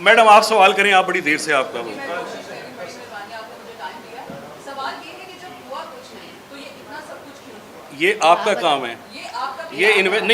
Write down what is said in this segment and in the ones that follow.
Madam आप सवाल करें, आप बड़ी देर से आपका वो सवाल ये है कि जब हुआ कुछ नहीं तो ये इतना सब कुछ क्यों हुआ? ये आपका काम है, ये आपका ये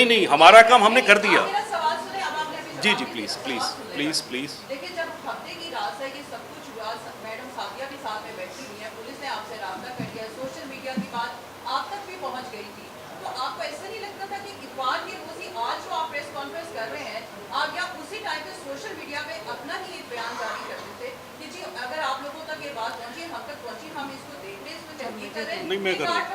नहीं, हमारा काम हमने कर दिया। आप मेरा सवाल सुने, अब आपने अभी जी जवाब जी नहीं प्लीज़ दिया, प्लीज़ सवाल सुन प्लीज़ लेना। प्लीज़। देखिए, जब हफ्ते की रात है, ये सब कुछ हुआ, मैडम सादिया भी साथ में बैठी हुई है, पुलिस ने आपसे राब्ता कर लिया, सोशल मीडिया की बात आप तक भी पहुंच गई थी, तो आपको ऐसा नहीं लगता था कि इकबाल की रोजी आज जो आप प्रेस कॉन्फ्रेंस कर रहे हैं, आप या उसी टाइम पे सोशल मीडिया पे अपना ही एक बयान जारी कर देते कि जी अगर आप लोगों तक ये बात पहुंची, हम तक पहुंची, हम इसको देख रहे हैं, इसको तहकीक कर रहे हैं, नहीं, मैं कर रहा हूं।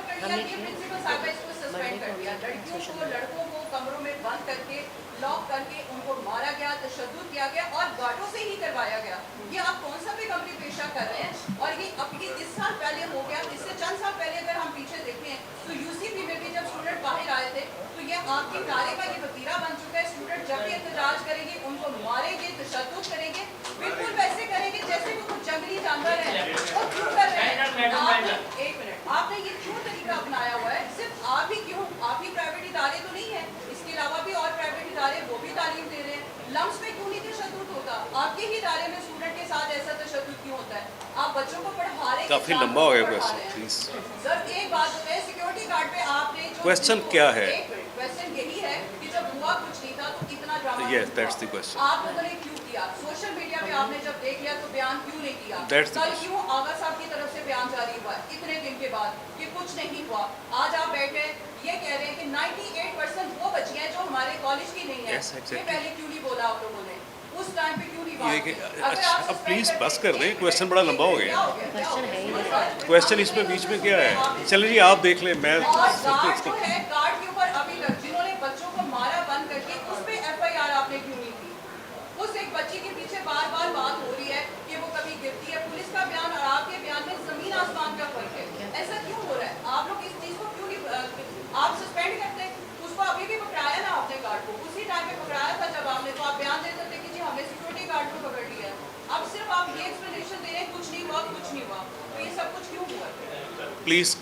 प्रिंसिपल साहब इसको सस्पेंड कर दिया, लड़कियों को लड़कों को कमरों में बंद करके लॉक करके उनको मारा गया, तशद्दुद किया गया और गार्डों से ही करवाया गया। ये आप कौन सा बेगमरी पेशा कर रहे हैं? और ये अब ये इस साल पहले हो गया, इससे चंद साल पहले अगर हम पीछे देखें तो यूसीपी में भी जब स्टूडेंट बाहर आए थे तो ये आपके नारे का ये वतीरा बन चुका है। स्टूडेंट जब भी एहतजाज करेंगे उनको मारेंगे, तशद्दुद करेंगे, बिल्कुल वैसे करेंगे जैसे वो कुछ जंगली जानवर है। और क्यों कर रहे हैं? आपने एक मिनट, आपने ये क्यों तरीका अपनाया हुआ है? सिर्फ आप ही क्यों? आप ही प्राइवेट इदारे तो नहीं है, इसके अलावा भी और प्राइवेट इदारे वो भी तालीम दे रहे हैं। लम्स में क्यों नहीं तशद्दुद होता? आपके ही इदारे में स्टूडेंट के साथ ऐसा तशद्दुद क्यों होता है? आप बच्चों को पढ़ा रहे हैं, काफ़ी लंबा हो गया क्वेश्चन, प्लीज़। सर एक बात है, सिक्योरिटी गार्ड पे आपने जो क्वेश्चन क्या है? एक मिनट, क्वेश्चन यही है कि जब हुआ कुछ नहीं था तो इतना drama Yes, that's the question. आप लोगों ने क्यों किया? सोशल मीडिया पे आपने जब देख लिया तो बयान क्यों नहीं किया? That's the कल question. क्यों आगा साहब की तरफ से बयान जारी हुआ इतने दिन के बाद कि कुछ नहीं हुआ? आज आप बैठे ये कह रहे हैं कि 98% वो बच्चियां हैं जो हमारे कॉलेज की नहीं है। Yes, exactly. ये पहले क्यों नहीं बोला आप लोगों ने? उस टाइम पे क्यों नहीं ये बात कि की? अगर आप अब प्लीज़ suspend बस करते- कर दें, क्वेश्चन बड़ा लंबा हो गया। क्या हो गया? क्वेश्चन है ही नहीं। क्वेश्चन इसमें बीच में क्या है? चलिए जी आप देख लें, मैं और गार्ड जो है, गार्ड के ऊपर अभी तक जिन्होंने बच्चों को मारा बंद करके उस पे एफआईआर आपने क्यों नहीं की? उस एक बच्ची के पीछे बार बार बात हो रही है कि वो कभी गिरती है। पुलिस का बयान और आपके बयान में जमीन आसमान का फर्क है। ऐसा क्यों हो रहा है? आप लोग इस चीज को क्यों नहीं आप सस्पेंड करते? उसको अभी भी पकड़ाया ना आपने गार्ड को, उसी टाइम पे पकड़ाया था जब आपने, तो आप बयान दे सकते कि जी हमने सिक्योरिटी गार्ड को पकड़ लिया है। अब सिर्फ आप ये एक्सप्लेनेशन दे रहे हैं कुछ नहीं हुआ, कुछ नहीं हुआ, तो ये सब कुछ क्यों हुआ? Please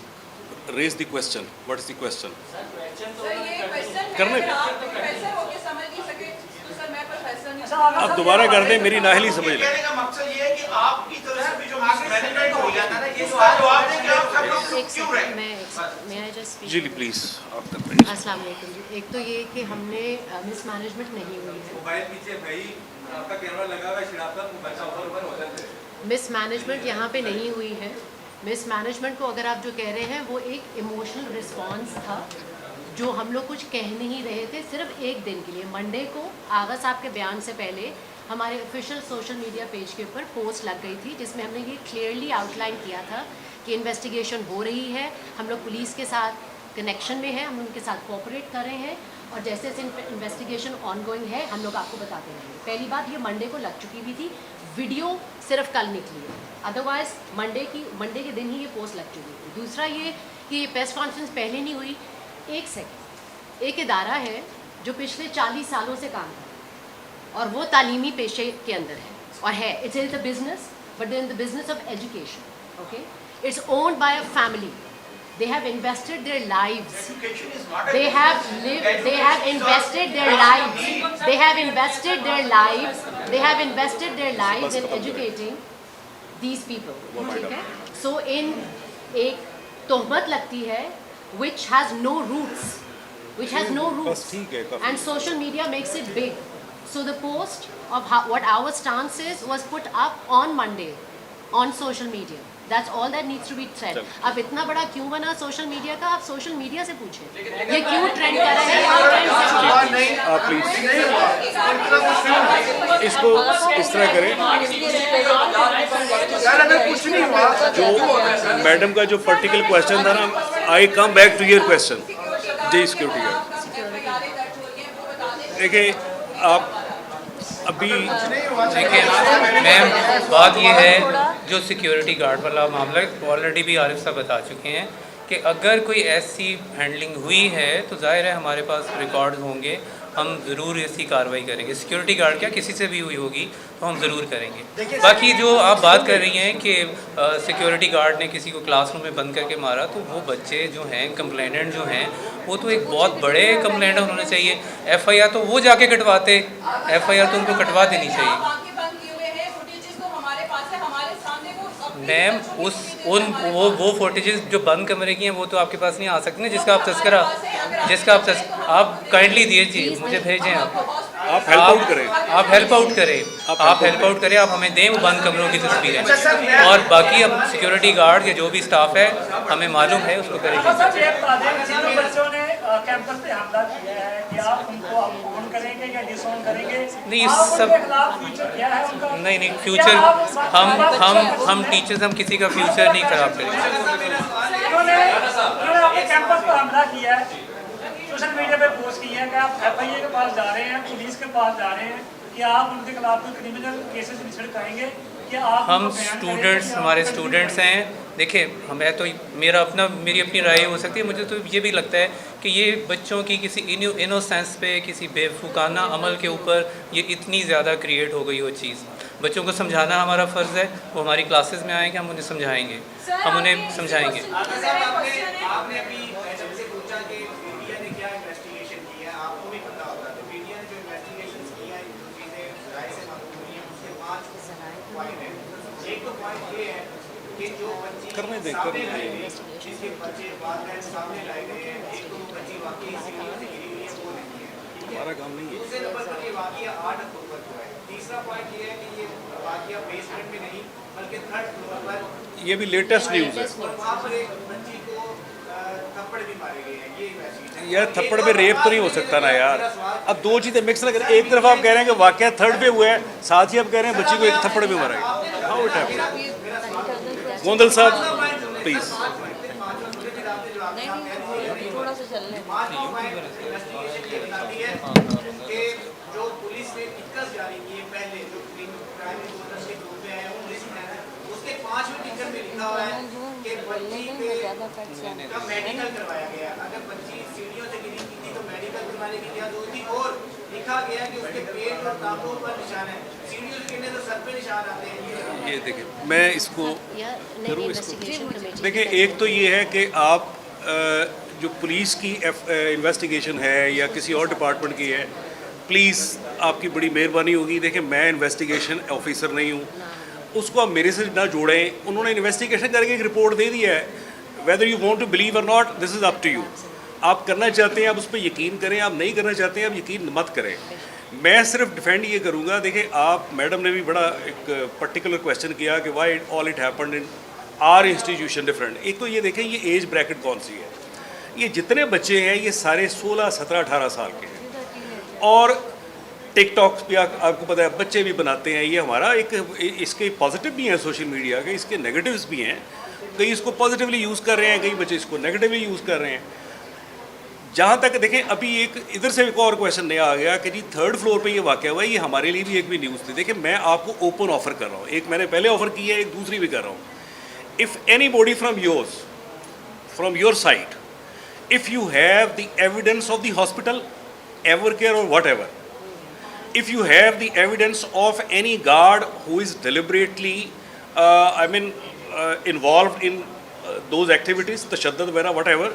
raise the question. What is the question? Sir ये क्वेश्चन है, करने अगर दो। आप प्रोफेसर होके समझ नहीं सके तो सर मैं प्रोफेसर नहीं आप दोबारा कर दें, मेरी नाअहली समझ लें। कहने का मकसद ये है कि आपकी तरफ से भी जो मैनेजमेंट हो गया था ना, ये जवाब दें कि आप सब लोग एक क्यों सेकंड, रहे? मैं आई जस्ट जी प्लीज़ आप तक रहिए। अस्सलाम वालेकुम जी। एक तो ये कि हमने मिसमैनेजमेंट नहीं हुई है। मोबाइल पीछे भाई आपका कैमरा लगा हुआ है, शराफत बच्चा ऊपर हो जाते हैं। मिसमैनेजमेंट यहाँ पे नहीं हुई है। मिसमैनेजमेंट को अगर आप जो कह रहे हैं वो एक इमोशनल रिस्पांस था जो हम लोग कुछ कह नहीं रहे थे सिर्फ एक दिन के लिए। मंडे को आगा साहब के बयान से पहले हमारे ऑफिशियल सोशल मीडिया पेज के ऊपर पोस्ट लग गई थी जिसमें हमने ये क्लियरली आउटलाइन किया था कि इन्वेस्टिगेशन हो रही है, हम लोग पुलिस के साथ कनेक्शन में है, हम उनके साथ कोऑपरेट कर रहे हैं और जैसे जैसे इन्वेस्टिगेशन ऑनगोइंग है हम लोग आपको बताते रहेंगे। पहली बात ये मंडे को लग चुकी भी थी, वीडियो सिर्फ कल निकली है, अदरवाइज मंडे के दिन ही ये पोस्ट लग चुकी थी। दूसरा ये कि ये प्रेस कॉन्फ्रेंस पहले नहीं हुई। एक सेकेंड, एक इदारा है जो पिछले 40 सालों से काम कर रहा है और वो तालीमी पेशे के अंदर है और है, it's in the business but in the business of education, okay. It's owned by a family, they have invested their lives, Education is not a they have business. lived, they Education have is invested not- their lives, they have invested their lives, they have invested their lives in educating these people, ठीक है। So in एक तोहमत लगती है which has no roots, which has no roots, ठीक है, काफी। and social media makes it big. So the post of what our stance is was put up on Monday on social media. That's all that needs to be said. अब इतना बड़ा क्यों बना social media का, आप social media से पूछें ये क्यों ट्रेंड कर रहा है, और trend से आप प्लीज़ इसको इस तरह करें। जो मैडम का जो पर्टिकुलर क्वेश्चन था ना, I come back to your question. जी सिक्योरिटी गार्ड, देखिए आप अभी देखिए मैम, बात ये है जो सिक्योरिटी गार्ड वाला मामला ऑलरेडी भी आरिफ साहब बता चुके हैं कि अगर कोई ऐसी हैंडलिंग हुई है तो जाहिर है हमारे पास रिकॉर्ड होंगे, हम ज़रूर इसकी कार्रवाई करेंगे। सिक्योरिटी गार्ड क्या किसी से भी हुई होगी तो हम ज़रूर करेंगे। बाकी जो आप बात कर रही हैं कि सिक्योरिटी गार्ड ने किसी को क्लासरूम में बंद करके मारा, तो वो बच्चे जो हैं कंप्लेनेंट जो हैं वो तो एक बहुत बड़े कंप्लेनेंट होने चाहिए। एफआईआर तो वो जाके कटवाते, एफआईआर तो उनको कटवा देनी चाहिए। मैम वो फुटेजेस जो बंद कमरे की हैं वो तो आपके पास नहीं आ सकती ना, जिसका आप काइंडली दीजिए, मुझे भेजें आप हेल्प आउट करें। आप हेल्प आउट करें, आप हमें दें वो बंद कमरों की तस्वीरें, और बाकी अब सिक्योरिटी गार्ड या जो भी स्टाफ है हमें मालूम है उसको करेंगे। सर ये बता दें, जिन बच्चों ने कैंपस पे हमला किया है कि आप उनको ऑन करेंगे या डिसऑन करेंगे? नहीं, आप सब उनके खिलाफ फ्यूचर क्या है उनका? नहीं फ्यूचर हम टीचर्स हम किसी का फ्यूचर नहीं खराब करेंगे। उन्होंने अपने कैंपस पर हमला किया है, सोशल मीडिया पे पोस्ट किया है कि आप FIA के पास जा रहे हैं, पुलिस के पास जा रहे हैं कि आप उनके खिलाफ कोई क्रिमिनल केसेस रजिस्टर करेंगे कि आप हम उनको बयान करेंगे स्टूडेंट्स कि आप हमारे उनका स्टूडेंट्स हैं। देखिए हमें तो मेरी अपनी राय हो सकती है, मुझे तो ये भी लगता है कि ये बच्चों की किसी इनोसेंस पे, किसी बेवकूफ़ाना अमल के ऊपर ये इतनी ज़्यादा क्रिएट हो गई वो चीज़। बच्चों को समझाना हमारा फ़र्ज़ है, वो हमारी क्लासेस में आएंगे, हम उन्हें समझाएंगे, हम उन्हें समझाएंगे। आपने अभी मैडम से पूछा कि मीडिया ने क्या इन्वेस्टिगेशन किया, आपको भी पता होगा, तो मीडिया ने जो इन्वेस्टिगेशन किया है, जो चीज़ें राय से मालूम हुई हैं, उसके 5 पॉइंट हैं। एक तो पॉइंट ये है कि जो बच्ची सामने लाई गई, जिसके बच्चे बाद में सामने लाए गए हैं, एक तो बच्ची वाकई सीढ़ियों से गिरी हुई है, वो नहीं है, ठीक है। हमारा काम नहीं है। दूसरे नंबर पर ये वाकया 8 अक्टूबर को है। तीसरा पॉइंट ये है कि ये वाकया बेसमेंट में नहीं बल्कि 3rd फ्लोर पर, ये भी लेटेस्ट न्यूज़ है। और वहाँ पर एक बच्ची को थप्पड़ भी मारे गए हैं। ये इन्वेस्टिगेशन यार थप्पड़ पे रेप तो नहीं हो सकता ना यार। अब दो चीज़ें मिक्स ना करें। एक तरफ आप कह रहे हैं कि वाकया 3rd पे हुआ है, साथ ही आप कह रहे हैं बच्ची को एक थप्पड़ भी मारा गया। How it happened? गोंदल साहब प्लीज। थोड़ा सा चलने कि जो पुलिस ने टिकट जारी किए पहले, जो क्राइम रिपोर्टर्स के ग्रुप में है, वो लिस्ट है, उसके 5वें टिकट में लिखा हुआ है कि बच्ची का मेडिकल करवाया गया। अगर बच्ची सीढ़ियों से गिरी थी तो मेडिकल करवाने की क्या जरूरत थी? और लिखा गया कि उसके पेट और टांगों पर निशान है, सीढ़ियों से गिरने तो सर पे निशान आते हैं। ये देखिए, मैं इसको देखिए, एक तो ये है कि आप जो पुलिस की इन्वेस्टिगेशन है या किसी और डिपार्टमेंट की है, प्लीज़ आपकी बड़ी मेहरबानी होगी। देखिए मैं इन्वेस्टिगेशन ऑफिसर नहीं हूँ, उसको आप मेरे से ना जोड़ें। उन्होंने इन्वेस्टिगेशन करके एक रिपोर्ट दे दी है, whether you want to believe और not, this is up to you. आप करना चाहते हैं आप उस पर यकीन करें, आप नहीं करना चाहते हैं आप यकीन मत करें। मैं सिर्फ डिफेंड ये करूँगा। देखिए आप, मैडम ने भी बड़ा एक पर्टिकुलर क्वेश्चन किया कि why all it happened in are institution different. एक तो ये देखें ये एज ब्रैकेट कौन सी है। ये जितने बच्चे हैं ये सारे 16, 17, 18 साल के हैं, और टिकटॉक पे आपको पता है बच्चे भी बनाते हैं। ये हमारा एक, इसके पॉजिटिव भी हैं सोशल मीडिया के, इसके नेगेटिव्स भी हैं। कई इसको पॉजिटिवली यूज़ कर रहे हैं, कई बच्चे इसको नेगेटिवली यूज़ कर रहे हैं। जहाँ तक देखें, अभी एक इधर से एक और क्वेश्चन नया आ गया कि जी 3rd फ्लोर पे ये वाक़या हुआ है। ये हमारे लिए भी एक भी न्यूज़ थी। देखिए मैं आपको ओपन ऑफ़र कर रहा हूँ, एक मैंने पहले ऑफ़र की है, एक दूसरी भी कर रहा हूँ। If any body from your side, if you have the evidence of the hospital, Evercare or whatever, if you have the evidence of any guard who is deliberately involved in those activities, तशद्दुद वगैरह whatever,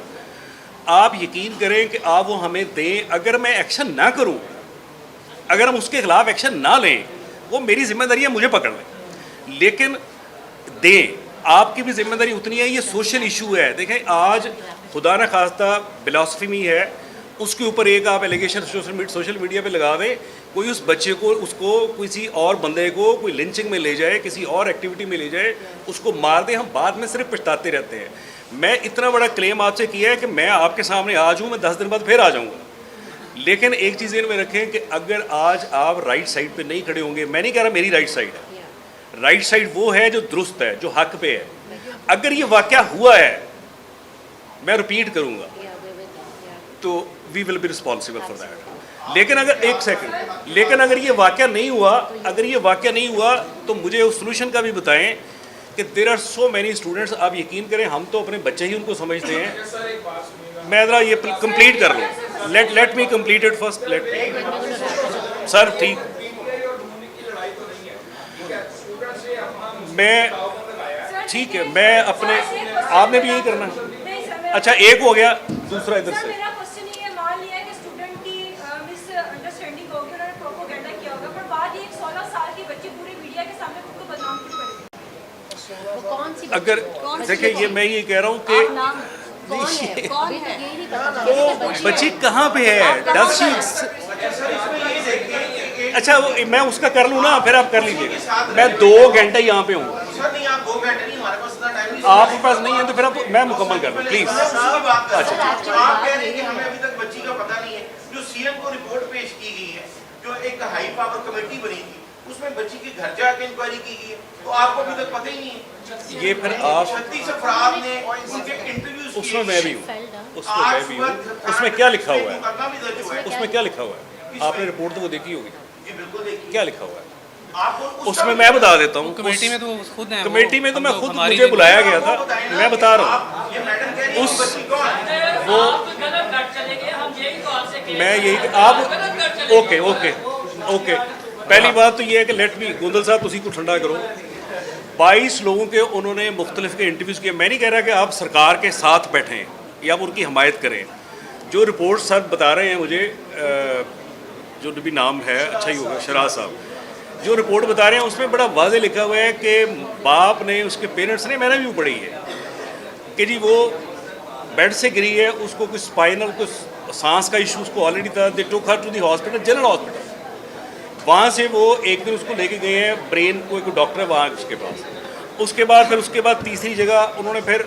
आप यकीन करें कि आप वो हमें दें। अगर मैं एक्शन ना करूं, अगर हम उसके खिलाफ एक्शन ना लें, वो मेरी जिम्मेदारी है, मुझे पकड़ लें, लेकिन दें। आपकी भी जिम्मेदारी उतनी है। ये सोशल इशू है। देखें आज खुदा न खास्ता बिलासफी है, उसके ऊपर एक आप एलिगेशन सोशल मीडिया पे लगा दें, कोई उस बच्चे को, उसको किसी और बंदे को कोई लिंचिंग में ले जाए, किसी और एक्टिविटी में ले जाए, उसको मार दे, हम बाद में सिर्फ पछताते रहते हैं। मैं इतना बड़ा क्लेम आपसे किया है कि मैं आपके सामने आज हूँ, मैं 10 दिन बाद फिर आ जाऊँगा। लेकिन एक चीज़ में रखें कि अगर आज आप राइट साइड पे नहीं खड़े होंगे, मैं नहीं कह रहा मेरी राइट साइड है, राइट साइड वो है जो दुरुस्त है, जो हक पे है। अगर ये वाक़या हुआ है, मैं रिपीट करूँगा, तो we will be responsible for that. लेकिन अगर एक सेकंड, लेकिन अगर ये वाक़या नहीं हुआ, अगर ये वाक़या नहीं हुआ तो मुझे उस सोल्यूशन का भी बताएं कि there are so many students. आप यकीन करें, हम तो अपने बच्चे ही उनको समझते हैं। मैं ज़रा ये कंप्लीट कर लूँ, let me complete it first. Let sir ठीक, मैं ठीक है, मैं अपने, आपने भी यही करना है। अच्छा एक हो गया, दूसरा इधर से। मेरा क्वेश्चन ये मान लिया है कि स्टूडेंट की मिसअंडरस्टैंडिंग होगी, उन्होंने प्रोपेगेंडा किया होगा, पर बाद ये एक 16 साल की बच्ची पूरे मीडिया के सामने खुद को बदनाम क्यों करेगी? वो कौन सी अगर देखिए ये मैं ये कह रहा हूँ कि नाम कौन है कौन अभी है तक यही नहीं पता वो बच्ची कहाँ पे है, डज शी, अच्छा मैं उसका कर लूँ ना, फिर आप कर लीजिएगा। मैं 2 घंटे यहाँ पे हूँ, सर नहीं, आप 2 घंटे नहीं, हमारे पास इतना टाइम नहीं। आपके पास नहीं है तो फिर आप मैं मुकम्मल कर लूँ प्लीज़। अच्छा, आप कह रहे हैं कि हमें अभी तक बच्ची का पता नहीं है। जो सीएम को रिपोर्ट पेश की गई है, जो एक हाई पावर कमेटी बनी थी, उसमें बच्ची के घर जाके इंक्वायरी की गई है, तो आपको अभी तक पता ही नहीं है। ये फिर आप 36 अफराद ने उनके इंटरव्यूज उसमें मैं भी हूँ, उसमें मैं भी हूँ, उसमें क्या लिखा हुआ है, उसमें क्या लिखा हुआ है, आपने रिपोर्ट तो वो देखी होगी, बिल्कुल देखिए क्या लिखा हुआ है आपको उसमें, मैं बता देता हूँ। कमेटी में तो खुद हैं, कमेटी में तो मैं हम खुद, हमारी मुझे बुलाया गया था, मैं बता रहा हूँ। ये मैडम कह रही है उस- बच्ची कौन है? वो मैं यही आप ओके ओके ओके पहली बात तो ये है कि लेट मी गुंदल साहब उसी को ठंडा करो। 22 लोगों के उन्होंने मुख्तलिफ के इंटरव्यूज़ किए। मैं नहीं कह रहा कि आप सरकार के साथ बैठें या आप उनकी हमायत करें। जो रिपोर्ट सर बता रहे हैं मुझे, जो भी नाम है अच्छा ही होगा, शराज साहब, जो रिपोर्ट बता रहे हैं उसमें बड़ा वाज़ेह लिखा हुआ है कि बाप ने, उसके पेरेंट्स ने, मैंने भी पढ़ी है कि जी वो बेड से गिरी है, उसको कुछ स्पाइनल, कुछ सांस का इशू उसको ऑलरेडी था। They took her to the hospital, general hospital. वहाँ से वो एक दिन उसको लेके गए हैं, ब्रेन को एक डॉक्टर है वहाँ उसके पास। उसके बाद तीसरी जगह उन्होंने फिर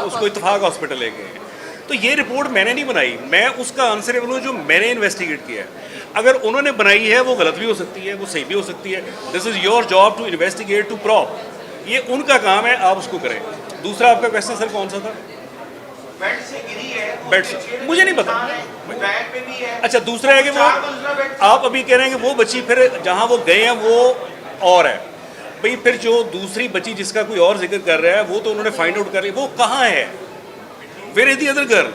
उसको इत्तेफाक हॉस्पिटल ले गए हैं। तो ये रिपोर्ट मैंने नहीं बनाई, मैं उसका आंसरेबल हूँ जो मैंने इन्वेस्टिगेट किया है। अगर उन्होंने बनाई है वो गलत भी हो सकती है, वो सही भी हो सकती है। This is your job to investigate, to probe, ये उनका काम है, आप उसको करें। दूसरा आपका क्वेश्चन सर कौन सा था? बेड से गिरी है, बेड से, मुझे नहीं पता। बैग पे भी है। अच्छा दूसरा है कि वो, आप अभी कह रहे हैं कि वो बच्ची फिर जहाँ वो गए हैं वो और है भाई, फिर जो दूसरी बच्ची जिसका कोई और जिक्र कर रहा है वो तो उन्होंने फाइंड आउट कर लिया, वो कहाँ है, where is the other girl?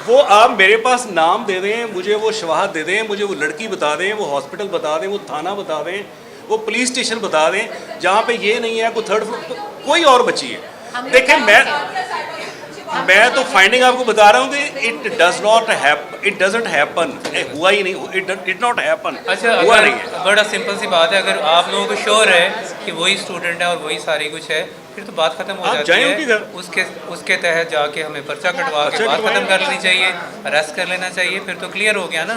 वो आप मेरे पास नाम दे दें, मुझे वो शवाहद दे दें, मुझे वो लड़की बता दें, वो हॉस्पिटल बता दें, वो थाना बता दें, वो पुलिस स्टेशन बता दें जहाँ पे ये नहीं है कोई थर्ड फ्लोर, कोई और बच्ची है। देखें मैं तो फाइंडिंग आपको बता रहा हूँ कि इट डजंट हैपन, हुआ ही नहीं, इट डिड नॉट हैपन। अच्छा, हुआ अगर नहीं है। बड़ा सिंपल सी बात है, अगर आप लोगों को श्योर है कि वही स्टूडेंट है और वही सारी कुछ है, फिर तो बात खत्म हो आप जाती जाएं है। उनके घर। उसके तहत जाके हमें पर्चा कटवा के बात खत्म कर लेनी चाहिए, अरेस्ट कर लेना चाहिए, फिर तो क्लियर हो गया ना,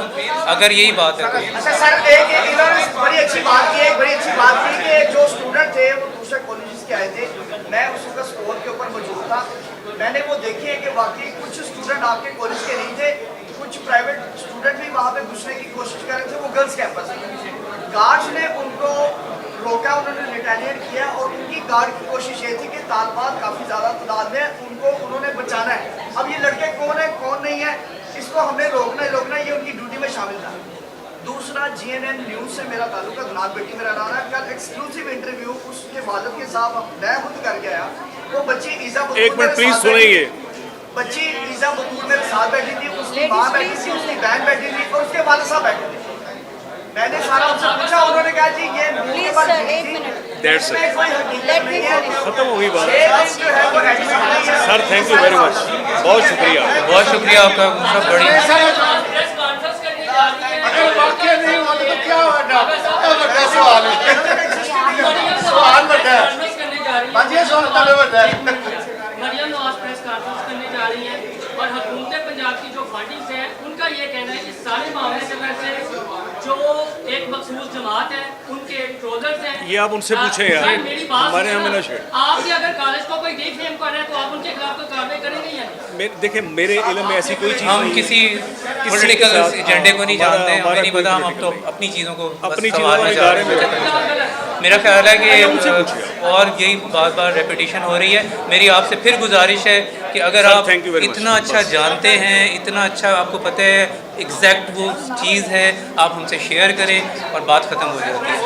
अगर यही बात है तो। अच्छा सर, एक इन्होंने बड़ी अच्छी बात की, एक बड़ी अच्छी बात की कि जो स्टूडेंट थे वो दूसरे कॉलेजेस के आए थे। मैं उस वक्त स्टोर के ऊपर मौजूद था, मैंने वो देखी है कि वाकई कुछ स्टूडेंट आपके कॉलेज के नहीं थे, कुछ प्राइवेट स्टूडेंट भी वहाँ पे घुसने की कोशिश कर रहे थे। वो गर्ल्स कैंपस गार्ड्स ने उनको रोका, उन्होंने रिटेलिएट किया और उनकी गार्ड की कोशिश ये थी कि तालिबान काफ़ी ज़्यादा तादाद में उनको उन्होंने बचाना है। अब ये लड़के कौन है कौन नहीं है, इसको हमने रोकना, ये उनकी ड्यूटी में शामिल था। दूसरा, GNN न्यूज़ से मेरा ताल्लुक है, गुलाब बेटी मेरा नाम है। कल एक्सक्लूसिव इंटरव्यू उसके वालिद के साथ मैं खुद करके आया। वो बच्ची ईज़ा बतूल, एक मिनट प्लीज सुनिए। बच्ची ईज़ा बतूल मेरे साथ बैठी थी, उसकी माँ बैठी थी, उसकी बहन बैठी थी और उसके वालिद साहब बैठे थे। मैंने सारा उनसे पूछा, उन्होंने कहा जी ये प्लीज सर एक मिनट, That's it. कोई हकीकत नहीं है। खत्म हो गई बात। जो है वो एडमिट नहीं है। Sir thank you very much, बहुत शुक्रिया। बहुत शुक्रिया आपका, सब बड़ी मरियम नवाज प्रेस कॉन्फ्रेंस करने जा रही हैं और हुकूमत पंजाब की जो फंडिंग्स हैं उनका ये कहना है कि सारे मामले के वजह से जो एक मखसूस जमात है उनके ट्रोजर्स हैं। ये आप उनसे पूछें यार, मेरी बात हमारे यहाँ में ना सुनिए। छेड़। आप भी अगर कॉलेज को कोई डिफेम कर रहे हैं तो आप उनके खिलाफ कोई कार्रवाई करेंगे या नहीं? देखिए मेरे इल्म में ऐसी कोई चीज़ हम नहीं किसी है। पॉलिटिकल किसी के साथ, एजेंडे को नहीं हमारा- जानते हैं, हमें हमारा नहीं कोई पता, हम अब तो political अपनी चीज़ों को बस अपनी चीज़ों संभालना के चाह बारे रहे में हैं। मेरा ख्याल है कि उनसे पूछिए। और यही बार बार रेपिटेशन हो रही है। मेरी आपसे फिर गुजारिश है कि अगर सर, आप thank you very much। इतना अच्छा जानते हैं, इतना अच्छा आपको पता है एग्जैक्ट वो चीज़ है, आप हमसे शेयर करें और बात ख़त्म हो जाती है।